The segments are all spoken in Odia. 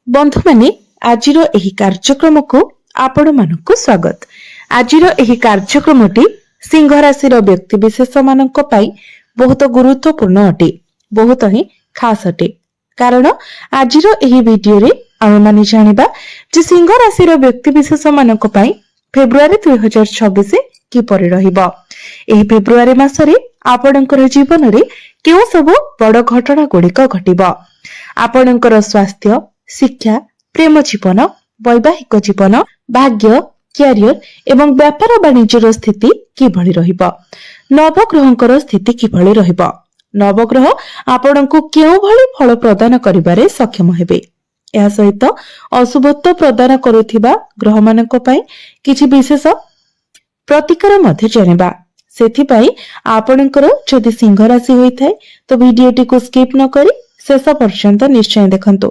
बंधु माने आजिर एही कार्यक्रम को आपण मानकु स्वागत। आजिर एही कार्यक्रमटी सिंह राशि व्यक्ति विशेष मानक पई बहुत गुरुत्वपूर्ण अटे, बहुत ही खास अटे। कारण आजिर एही वीडियो रे आमे माने जानिबा जे सिंह राशि व्यक्ति विशेष मानक पई फेब्रुआरी 2026 किपरि रहिबो। एही फेब्रुआरी मासरे आपणकर जीवन रे केउ सब बड़ घटना गुड़िक घटिबो। आपणकर स्वास्थ्य, शिक्षा, प्रेम जीवन, वैवाहिक जीवन, भाग्य, क्यारियर एवं व्यापार वाणिज्यर स्थिति किभଳି रहिबो। नवग्रहंकर स्थिति किभଳି रहिबो। नवग्रह आपणको केउ भଳି फल प्रदान करिबारे सक्षम हेबे। या सहित अशुभत्व प्रदान करुथिबा ग्रह मानक पई किछि विशेष प्रतिकार मध्ये जानिबा। सेथि पई आपणकर जदि सिंह राशि होइथाय तो वीडियोटी को स्किप न करी शेष पर्यंत निश्चय देखंतु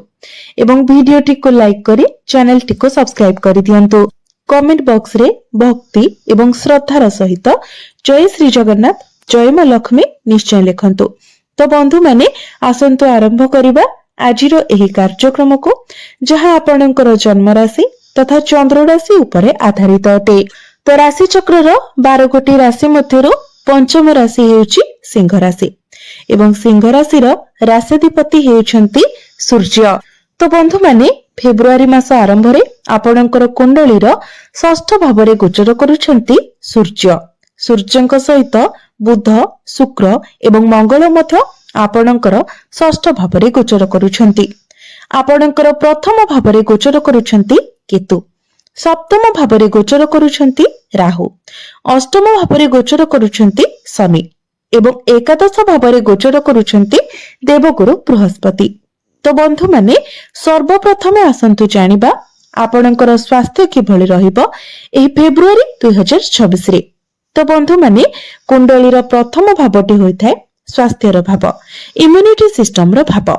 एवं वीडियोटी को लाइक करी चैनल टी को सब्सक्राइब करि दियंतु। कमेंट बॉक्स रे भक्ति एवं श्रद्धार सहित जय श्री जगन्नाथ, जय मां लक्ष्मी निश्चय लिखंतु। तो बंधु माने आसंतु आरंभ करिबा आजिरो एही कार्यक्रम को, जहां आपणकर जन्म राशि तथा चंद्र राशि उपरे आधारित अटे। तो राशि चक्रर 12 गोटी राशि मध्यरु पंचम राशि हेउची सिंह राशि एवं सिंह राशिर राशिधिपति हेउछंती सूर्य। तो बंधु माने फेब्रुआरी मास आरंभ रे आपणकर कुंडलीर षष्ठ भाव रे गोचर करूछंती सूर्य। सूर्यंक सहित बुध, शुक्र एवं मंगल मध्य आपणकर षष्ठ भाव रे गोचर करूछंती। आपणकर प्रथम भाव रे गोचर करूछंती केतु, सप्तम भाव रे गोचर करूछंती राहु, अष्टम भाव रे गोचर करूछंती शनि एवं एकादश भाव रे गोचर करूछंती देवगुरु बृहस्पति। तो बंधु माने सर्वप्रथम आसंतु जानिबा आपणकर स्वास्थ्य किभଳି रहिबो एही फेब्रुआरी 2026 रे। तो बंधु माने कुंडलीर प्रथम भावटी होइथाय स्वास्थ्यर भाव, इम्यूनिटी सिस्टम रो भाव।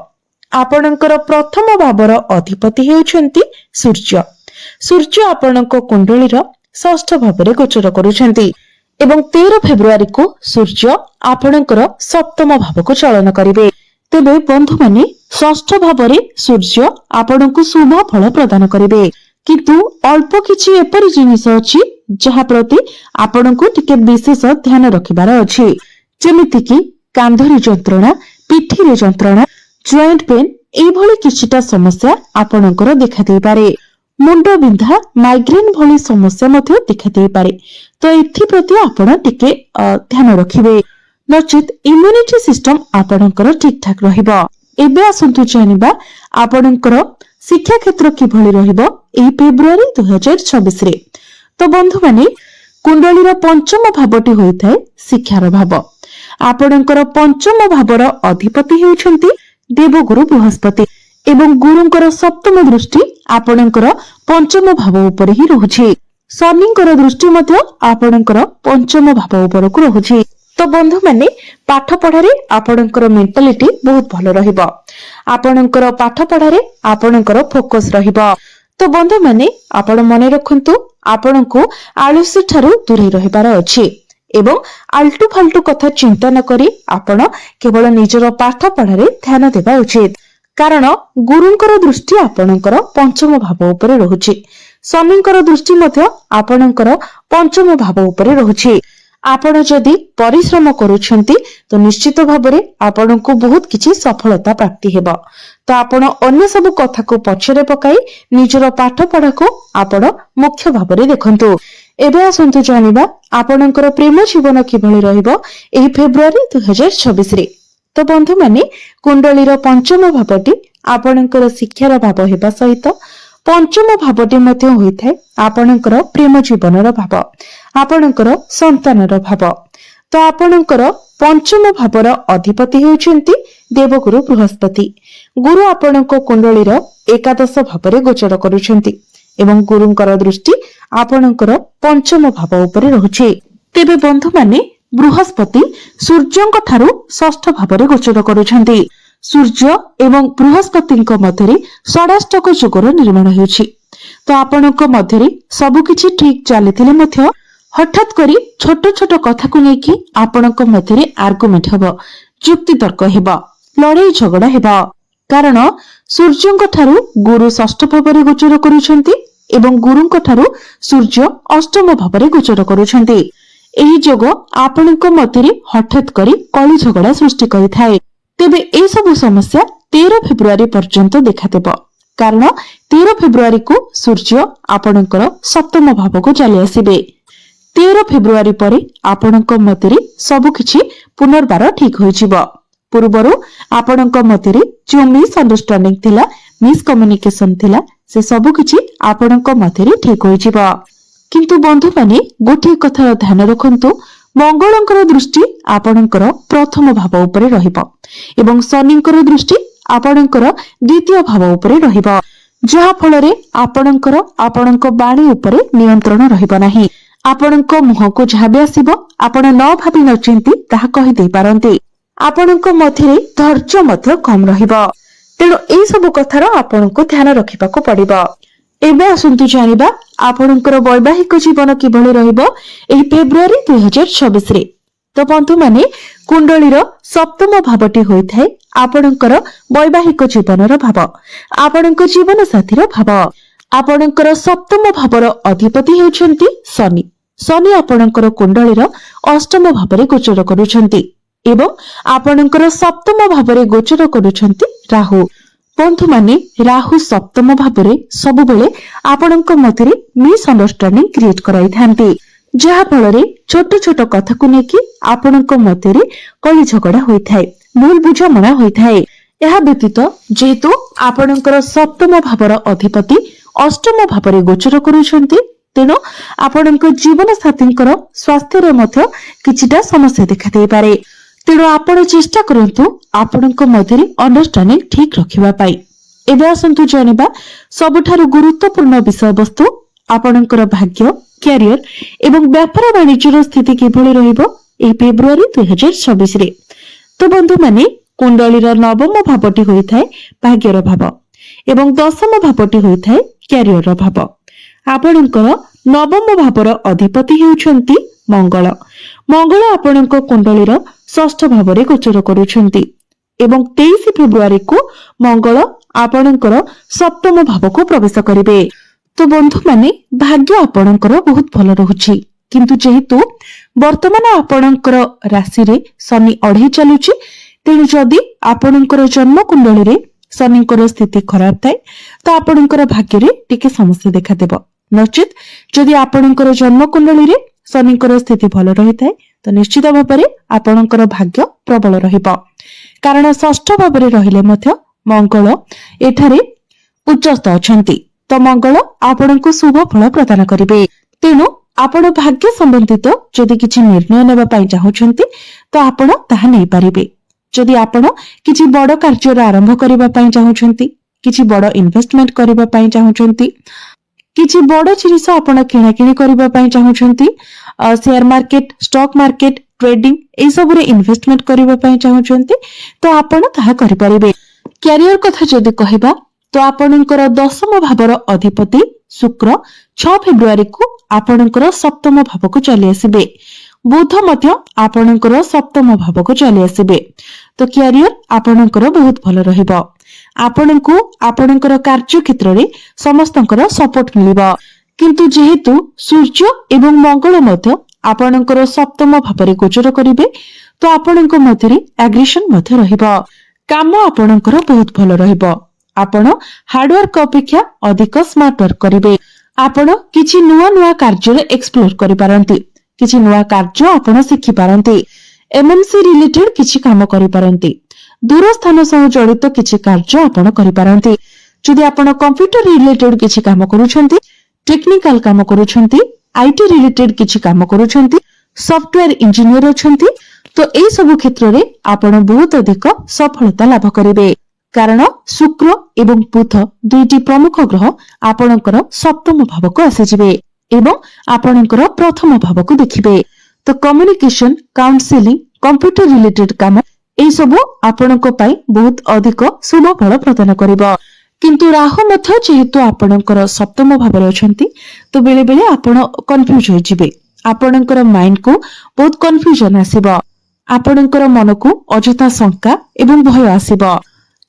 आपणकर प्रथम भावर अधिपति हेउछंती सूर्य। सूर्य आपणक कुंडलीर षष्ठ भाव रे गोचर करूछंती एवं 13 फेब्रुआरी को सूर्य आपणकर सप्तम भाव को चलन करिवे। तेबे बंधु माने षष्ठ भाव रे सूर्य आपणको शुभ फल प्रदान करिवे, किंतु अल्प किछि एपरि जिनिस अछि जहा प्रति आपणको टिके विशेष ध्यान रखिबार अछि। जेमिति कि कांधरी जंत्रणा, पिठीरे जंत्रणा, जॉइंट पेन एई भली किछिटा समस्या आपणकर देखा देई पारे। मुंड बिंधा, माइग्रेन भली समस्या मध्ये देखा देई पारे। तो एथि प्रति आपण टिके ध्यान रखिबे, नचित इम्यूनिटी सिस्टम आपणकर ठीक ठाक रहिबो। एबे आसंतु जानिबा आपणकर शिक्षा क्षेत्र किभଳି रहिबो एही फेब्रुआरी 2026 रे। तो बंधु माने कुंडलीर पंचम भावटी होइथाय शिक्षार भाव। आपणकर पंचम भावर अधिपति हेउछंती देवगुरु बृहस्पति एवं गुरुंकर सप्तम दृष्टि आपणकर पंचम भाव उपरे ही रहुछि। शनिंकर दृष्टि मध्ये आपणकर पंचम भाव उपरକୁ रहुछि। तो बंधु माने पाठ पढ़ारे आपणकर मेंटालिटी बहुत भलो रहिबो। आपणकर पाठ पढ़ारे आपणकर फोकस रहिबो। तो बंधु माने आपण मने रखंतु आपणको आलस्य ठारू दूरे रहिबार अछि एवं आल्टू फाल्टू कथा चिंता न करी आपण केवल निजर पाठ पढ़ारे ध्यान देबा उचित। कारण गुरुंकर दृष्टि आपणकर पंचम भाव उपरे रहुछि। शनिंकर दृष्टि मध्ये आपणकर पंचम भाव उपरे रहुछि। आपण जदि परिश्रम करूछंती तो निश्चित भाबरे आपणको बहुत किछि सफलता प्राप्ति हेबो। तो आपण अन्य सब कथा को पछरे पकाई निजर पाठ पढ़ा को आपण मुख्य भाबरे देखंतु। एबे आसंतु जानिबा आपणकर प्रेम जीवन किभଳି रहिबो एही फेब्रुआरी 2026 रे। तो बंधु माने कुंडलीर पंचम भावटी आपणकर शिक्षार भाव हेबा सहित पंचम भावटी मध्ये होइथाय आपणकर प्रेम जीवनर भाव, आपणकर संतानर भाव। तो आपणकर पंचम भावर अधिपति हेउछंती देवगुरु बृहस्पति। गुरु आपणको कुंडलीर एकादश भाव रे गोचर करूछंती एवं गुरुंकर दृष्टि आपणकर पंचम भाव उपरे रहुछि। तेबे बंधु माने बृहस्पति सूर्यंक ठारू षष्ठ भाव रे गोचर करूछंती। सूर्य एवं बृहस्पतिଙ୍କ ମଧ୍ୟରେ षडाष्टक ଯୋଗର ନିର୍ମାଣ ହେଉଛି। तो आपणଙ୍କ ମଧ୍ୟରେ ସବୁ କିଛି ଠିक ଚାଲିଥିଲେ ମଧ୍ୟ हठात करी छोट छोट कथा को लेकी आपणଙ୍କ ମଧ୍ୟରେ आर्गुमेंट हेबो, युक्ति तर्क हेबो, लड़ाई झगड़ा हेबो। କାରଣ ସୂର୍ଯ୍ୟଙ୍କ ଠାରୁ ଗୁରୁ ଷଷ୍ଠ ଭାବରେ ଗୋଚର କରୁଛନ୍ତି ଏବଂ ଗୁରୁଙ୍କ ଠାରୁ ସୂର୍ଯ୍ୟ ଅଷ୍ଟମ ଭାବରେ ଗୋଚର କରୁଛନ୍ତି। ଏହି ଯୋଗ ଆପଣଙ୍କ ମଧ୍ୟରେ ହଠାତ୍ କରି କଳି ଝଗଡା ସୃଷ୍ଟି କରିଥାଏ। ତେବେ ଏସବୁ ସମସ୍ୟା 13 ଫେବୃଆରୀ ପର୍ଯ୍ୟନ୍ତ ଦେଖାଦେବ, କାରଣ 13 ଫେବୃଆରୀକୁ ସୂର୍ଯ୍ୟ ଆପଣଙ୍କର ସପ୍ତମ ଭାବକୁ ଚାଲି ଆସିବେ। 13 ଫେବୃଆରୀ ପରେ ଆପଣଙ୍କ ମଧ୍ୟରେ ସବୁକିଛି ପୁନର୍ବାର ଠିକ ହୋଇଯିବ। ପୂର୍ବରୁ ଆପଣଙ୍କ ମଧ୍ୟରେ ଯେଉଁ ମିସ୍ଅଣ୍ଡରଷ୍ଟାଣ୍ଡିଂ ଥିଲା, ମିସକମ୍ୟୁନିକେସନ ଥିଲା, ସେ ସବୁକିଛି ଆପଣଙ୍କ ମଧ୍ୟରେ ଠିକ ହୋଇଯିବ। କିନ୍ତୁ ବନ୍ଧୁମାନେ ଗୋଟିଏ କଥାର ଧ୍ୟାନ ରଖନ୍ତୁ, ମଙ୍ଗଳଙ୍କର ଦୃଷ୍ଟି ଆପଣଙ୍କର ପ୍ରଥମ ଭାବ ଉପରେ ରହିବ ଏବଂ ଶନିଙ୍କର ଦୃଷ୍ଟି ଆପଣଙ୍କର ଦ୍ୱିତୀୟ ଭାବ ଉପରେ ରହିବ, ଯାହା ଫଳରେ ଆପଣଙ୍କ ବାଣୀ ଉପରେ ନିୟନ୍ତ୍ରଣ ରହିବ ନାହିଁ। ଆପଣଙ୍କ ମୁହଁକୁ ଯାହା ବି ଆସିବ ଆପଣ ନ ଭାବି ନ ଚିନ୍ତି ତାହା କହିଦେଇ ପାରନ୍ତି। ଆପଣଙ୍କ ମଧ୍ୟରେ ଧୈର୍ଯ୍ୟ ମଧ୍ୟ କମ ରହିବ। ତେଣୁ ଏଇ ସବୁ କଥାର ଆପଣଙ୍କୁ ଧ୍ୟାନ ରଖିବାକୁ ପଡିବ। ଏବେ ଆସନ୍ତୁ ଜାଣିବା ଆପଣଙ୍କର ବୈବାହିକ ଜୀବନ କିଭଳି ରହିବ ଏହି ଫେବୃଆରୀ 2026ରେ। ତ ବନ୍ଧୁମାନେ, କୁଣ୍ଡଳୀର ସପ୍ତମ ଭାବଟି ହୋଇଥାଏ ଆପଣଙ୍କର ବୈବାହିକ ଜୀବନର ଭାବ, ଆପଣଙ୍କ ଜୀବନ ସାଥୀର ଭାବ। ଆପଣଙ୍କର ସପ୍ତମ ଭାବର ଅଧିପତି ହେଉଛନ୍ତି ଶନି। ଶନି ଆପଣଙ୍କର କୁଣ୍ଡଳୀର ଅଷ୍ଟମ ଭାବରେ ଗୋଚର କରୁଛନ୍ତି ଏବଂ ଆପଣଙ୍କର ସପ୍ତମ ଭାବରେ ଗୋଚର କରୁଛନ୍ତି ରାହୁ। ବନ୍ଧୁମାନେ, ରାହୁ ସପ୍ତମ ଭାବରେ ସବୁବେଳେ ଆପଣଙ୍କ ମଧ୍ୟରେ ମିସ୍ଅଣ୍ଡରଷ୍ଟାଣ୍ଡିଂ କ୍ରିଏଟ କରାଇଥାନ୍ତି, ଯାହା ଫଳରେ ଛୋଟ ଛୋଟ କଥାକୁ ନେଇକି ଆପଣଙ୍କ ମଧ୍ୟରେ କଳି ଝଗଡା ହୋଇଥାଏ, ଭୁଲ ବୁଝାମଣା ହୋଇଥାଏ। ଏହା ବ୍ୟତୀତ ଯେହେତୁ ଆପଣଙ୍କର ସପ୍ତମ ଭାବର ଅଧିପତି ଅଷ୍ଟମ ଭାବରେ ଗୋଚର କରୁଛନ୍ତି, ତେଣୁ ଆପଣଙ୍କ ଜୀବନ ସାଥୀଙ୍କର ସ୍ୱାସ୍ଥ୍ୟରେ ମଧ୍ୟ କିଛିଟା ସମସ୍ୟା ଦେଖାଦେଇପାରେ। ତେଣୁ ଆପଣ ଚେଷ୍ଟା କରନ୍ତୁ ଆପଣଙ୍କ ମଧ୍ୟରେ ଅଣ୍ଡରଷ୍ଟାଣ୍ଡିଂ ଠିକ ରଖିବା ପାଇଁ। ଏବେ ଆସନ୍ତୁ ଜାଣିବା ସବୁଠାରୁ ଗୁରୁତ୍ୱପୂର୍ଣ୍ଣ ବିଷୟବସ୍ତୁ, ଆପଣଙ୍କର ଭାଗ୍ୟ, କ୍ୟାରିୟର ଏବଂ ବ୍ୟାପାର ବାଣିଜ୍ୟର ସ୍ଥିତି କିଭଳି ରହିବ ଏହି ଫେବୃଆରୀ 2026ରେ। ତ ବନ୍ଧୁମାନେ, କୁଣ୍ଡଳୀର ନବମ ଭାବଟି ହୋଇଥାଏ ଭାଗ୍ୟର ଭାବ ଏବଂ ଦଶମ ଭାବଟି ହୋଇଥାଏ କ୍ୟାରିୟର ଭାବ। ଆପଣଙ୍କର ନବମ ଭାବର ଅଧିପତି ହେଉଛନ୍ତି ମଙ୍ଗଳ। ମଙ୍ଗଳ ଆପଣଙ୍କ କୁଣ୍ଡଳୀର ଷଷ୍ଠ ଭାବରେ ଗୋଚର କରୁଛନ୍ତି ଏବଂ 23 ଫେବୃଆରୀକୁ ମଙ୍ଗଳ ଆପଣଙ୍କର ସପ୍ତମ ଭାବକୁ ପ୍ରବେଶ କରିବେ। ତ ବନ୍ଧୁମାନେ, ଭାଗ୍ୟ ଆପଣଙ୍କର ବହୁତ ଭଲ ରହୁଛି, କିନ୍ତୁ ଯେହେତୁ ବର୍ତ୍ତମାନ ଆପଣଙ୍କର ରାଶିରେ ଶନି ଅଢେଇ ଚାଲୁଛି, ତେଣୁ ଯଦି ଆପଣଙ୍କର ଜନ୍ମ କୁଣ୍ଡଳୀରେ ଶନିଙ୍କର ସ୍ଥିତି ଖରାପ ଥାଏ ତ ଆପଣଙ୍କର ଭାଗ୍ୟରେ ଟିକେ ସମସ୍ୟା ଦେଖାଦେବ। ନଚେତ ଯଦି ଆପଣଙ୍କର ଜନ୍ମ କୁଣ୍ଡଳୀରେ ଶନିଙ୍କର ସ୍ଥିତି ଭଲ ରହିଥାଏ ତ ନିଶ୍ଚିତ ଭାବରେ ଆପଣଙ୍କର ଭାଗ୍ୟ ପ୍ରବଳ ରହିବ, କାରଣ ଷଷ୍ଠ ଭାବରେ ରହିଲେ ମଧ୍ୟ ମଙ୍ଗଳ ଏଠାରେ ଉଚ୍ଚସ୍ଥ ଅଛନ୍ତି। ତ ମଙ୍ଗଳ ଆପଣଙ୍କୁ ଶୁଭ ଫଳ ପ୍ରଦାନ କରିବେ। ତେଣୁ ଆପଣ ଭାଗ୍ୟ ସମ୍ବନ୍ଧିତ ଯଦି କିଛି ନିର୍ଣ୍ଣୟ ନେବା ପାଇଁ ଚାହୁଁଛନ୍ତି ତ ଆପଣ ତାହା ନେଇପାରିବେ। ଯଦି ଆପଣ କିଛି ବଡ କାର୍ଯ୍ୟର ଆରମ୍ଭ କରିବା ପାଇଁ ଚାହୁଁଛନ୍ତି, କିଛି ବଡ ଇନଭେଷ୍ଟମେଣ୍ଟ କରିବା ପାଇଁ ଚାହୁଁଛନ୍ତି, କିଛି ବଡ ଜିନିଷ ଆପଣ କିଣାକିଣି କରିବା ପାଇଁ ଚାହୁଁଛନ୍ତି, share market, stock market, trading ଏସବୁରେ ଇନଭେଷ୍ଟମେଣ୍ଟ କରିବା ପାଇଁ ଚାହୁଁଛନ୍ତି ତ ଆପଣ ତାହା କରିପାରିବେ। କ୍ୟାରିୟର କଥା ଯଦି କହିବା ତ ଆପଣଙ୍କର ଦଶମ ଭାବର ଅଧିପତି ଶୁକ୍ର 6 ଫେବୃଆରୀକୁ ଆପଣଙ୍କର ସପ୍ତମ ଭାବକୁ ଚାଲି ଆସିବେ। ବୁଧ ମଧ୍ୟ ଆପଣଙ୍କର ସପ୍ତମ ଭାବକୁ ଚାଲି ଆସିବେ। ତ କ୍ୟାରିୟର ଆପଣଙ୍କର ବହୁତ ଭଲ ରହିବ। ଆପଣଙ୍କୁ ଆପଣଙ୍କର କାର୍ଯ୍ୟକ୍ଷେତ୍ରରେ ସମସ୍ତଙ୍କର ସପୋର୍ଟ ମିଳିବ। କିନ୍ତୁ ଯେହେତୁ ସୂର୍ଯ୍ୟ ଏବଂ ମଙ୍ଗଳ ମଧ୍ୟ ଆପଣଙ୍କର ସପ୍ତମ ଭାବରେ ଗୋଚର କରିବେ ତ ଆପଣଙ୍କ ମଧ୍ୟରେ ଆଗ୍ରେସନ ମଧ୍ୟ ରହିବ। କାମ ଆପଣଙ୍କର ବହୁତ ଭଲ ରହିବ। ଆପଣ ହାର୍ଡୱାର୍କ ଅପେକ୍ଷା ଅଧିକ ସ୍ମାର୍ଟ ୱାର୍କ କରିବେ। ଆପଣ କିଛି ନୂଆ ନୂଆ କାର୍ଯ୍ୟରେ ଏକ୍ସପ୍ଲୋର କରିପାରନ୍ତି, କିଛି ନୂଆ କାର୍ଯ୍ୟ ଆପଣ ଶିଖିପାରନ୍ତି, MNC ରିଲେଟେଡ କିଛି କାମ କରିପାରନ୍ତି, ଦୂର ସ୍ଥାନ ସହ ଜଡିତ କିଛି କାର୍ଯ୍ୟ ଆପଣ କରିପାରନ୍ତି। ଯଦି ଆପଣ କମ୍ପ୍ୟୁଟର ରିଲେଟେଡ କିଛି କାମ କରୁଛନ୍ତି, ଟେକ୍ନିକାଲ କାମ କରୁଛନ୍ତି, IT ରିଲେଟେଡ କିଛି କାମ କରୁଛନ୍ତି, ସଫ୍ଟୱେୟାର ଇଞ୍ଜିନିୟର ଅଛନ୍ତି, ତ ଏଇ ସବୁ କ୍ଷେତ୍ରରେ ଆପଣ ବହୁତ ଅଧିକ ସଫଳତା ଲାଭ କରିବେ, କାରଣ ଶୁକ୍ର ଏବଂ ବୁଧ ଦୁଇଟି ପ୍ରମୁଖ ଗ୍ରହ ଆପଣଙ୍କର ସପ୍ତମ ଭାବକୁ ଆସିଯିବେ ଏବଂ ଆପଣଙ୍କର ପ୍ରଥମ ଭାବକୁ ଦେଖିବେ। ତ କମ୍ୟୁନିକେସନ, କାଉନସିଲିଂ, କମ୍ପ୍ୟୁଟର ରିଲେଟେଡ କାମ ଏସବୁ ଆପଣଙ୍କ ପାଇଁ ବହୁତ ଅଧିକ ଶୁଭ ଫଳ ପ୍ରଦାନ କରିବ। କିନ୍ତୁ ରାହୁ ମଧ୍ୟ ଯେହେତୁ ଆପଣଙ୍କର ସପ୍ତମ ଭାବରେ ଅଛନ୍ତି ତ ବେଳେ ବେଳେ ଆପଣ କନଫ୍ୟୁଜ ହୋଇଯିବେ। ଆପଣଙ୍କର ମାଇଣ୍ଡକୁ ବହୁତ କନଫ୍ୟୁଜନ ଆସିବ, ଆପଣଙ୍କର ମନକୁ ଅଯଥା ଶଙ୍କା ଏବଂ ଭୟ ଆସିବ।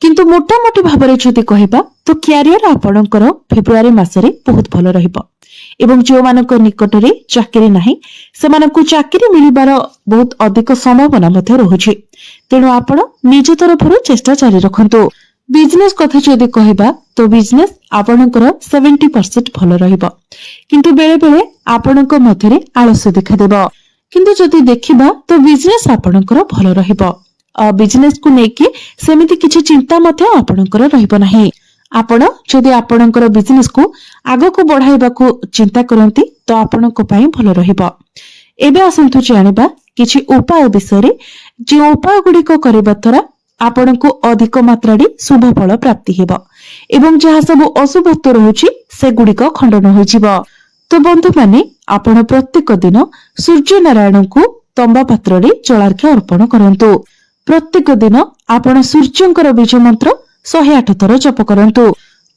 କିନ୍ତୁ ମୋଟାମୋଟି ଭାବରେ ଯଦି କହିବା ତ କ୍ୟାରିୟର ଆପଣଙ୍କର ଫେବୃଆରୀ ମାସରେ ବହୁତ ଭଲ ରହିବ ଏବଂ ଯେଉଁମାନଙ୍କ ନିକଟରେ ଚାକିରି ନାହିଁ ସେମାନଙ୍କୁ ଚାକିରି ମିଳିବାର ବହୁତ ଅଧିକ ସମ୍ଭାବନା ମଧ୍ୟ ରହୁଛି। ତେଣୁ ଆପଣ ନିଜ ତରଫରୁ ଚେଷ୍ଟା ଜାରି ରଖନ୍ତୁ। ବିଜନେସ କଥା ଯଦି କହିବା ତ ବିଜନେସ ଆପଣଙ୍କର 70% ଭଲ ରହିବ, କିନ୍ତୁ ବେଳେ ବେଳେ ଆପଣଙ୍କ ମଧ୍ୟରେ ଆଳସ୍ୟ ଦେଖାଦେବ। କିନ୍ତୁ ଯଦି ଦେଖିବା ତ ବିଜନେସ ଆପଣଙ୍କର ଭଲ ରହିବ। ବିଜନେସକୁ ନେଇକି ସେମିତି କିଛି ଚିନ୍ତା ମଧ୍ୟ ଆପଣଙ୍କର ରହିବ ନାହିଁ। ଆପଣ ଯଦି ଆପଣଙ୍କର ବିଜନେସକୁ ଆଗକୁ ବଢାଇବାକୁ ଚିନ୍ତା କରନ୍ତି ତ ଆପଣଙ୍କ ପାଇଁ ଭଲ ରହିବ। ଏବେ ଆସନ୍ତୁ ଜାଣିବା କିଛି ଉପାୟ ବିଷୟରେ, ଯେଉଁ ଉପାୟ ଗୁଡିକ କରିବା ଦ୍ୱାରା ଆପଣଙ୍କୁ ଅଧିକ ମାତ୍ରାରେ ଶୁଭ ଫଳ ପ୍ରାପ୍ତି ହେବ ଏବଂ ଯାହା ସବୁ ଅଶୁଭତ୍ୱ ରହୁଛି ସେଗୁଡିକ ଖଣ୍ଡନ ହୋଇଯିବ। ତ ବନ୍ଧୁମାନେ, ଆପଣ ପ୍ରତ୍ୟେକ ଦିନ ସୂର୍ଯ୍ୟ ନାରାୟଣଙ୍କୁ ତମ୍ବା ପାତ୍ରରେ ଜଳାର୍ଘ୍ୟ ଅର୍ପଣ କରନ୍ତୁ। ପ୍ରତ୍ୟେକ ଦିନ ଆପଣ ସୂର୍ଯ୍ୟଙ୍କର ବୀଜ ମନ୍ତ୍ର 108 ଥର ଜପ କରନ୍ତୁ।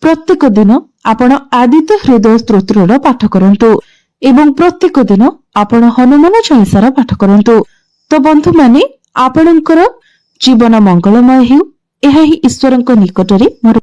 ପ୍ରତ୍ୟେକ ଦିନ ଆପଣ ଆଦିତ୍ୟ ହୃଦୟ ସ୍ତୋତ୍ରର ପାଠ କରନ୍ତୁ ଏବଂ ପ୍ରତ୍ୟେକ ଦିନ ଆପଣ ହନୁମାନ ଚାଳିସାର ପାଠ କରନ୍ତୁ। ତ ବନ୍ଧୁମାନେ, ଆପଣଙ୍କର ଜୀବନ ମଙ୍ଗଳମୟ ହେଉ, ଏହା ହିଁ ଈଶ୍ୱରଙ୍କ ନିକଟରେ ମୋର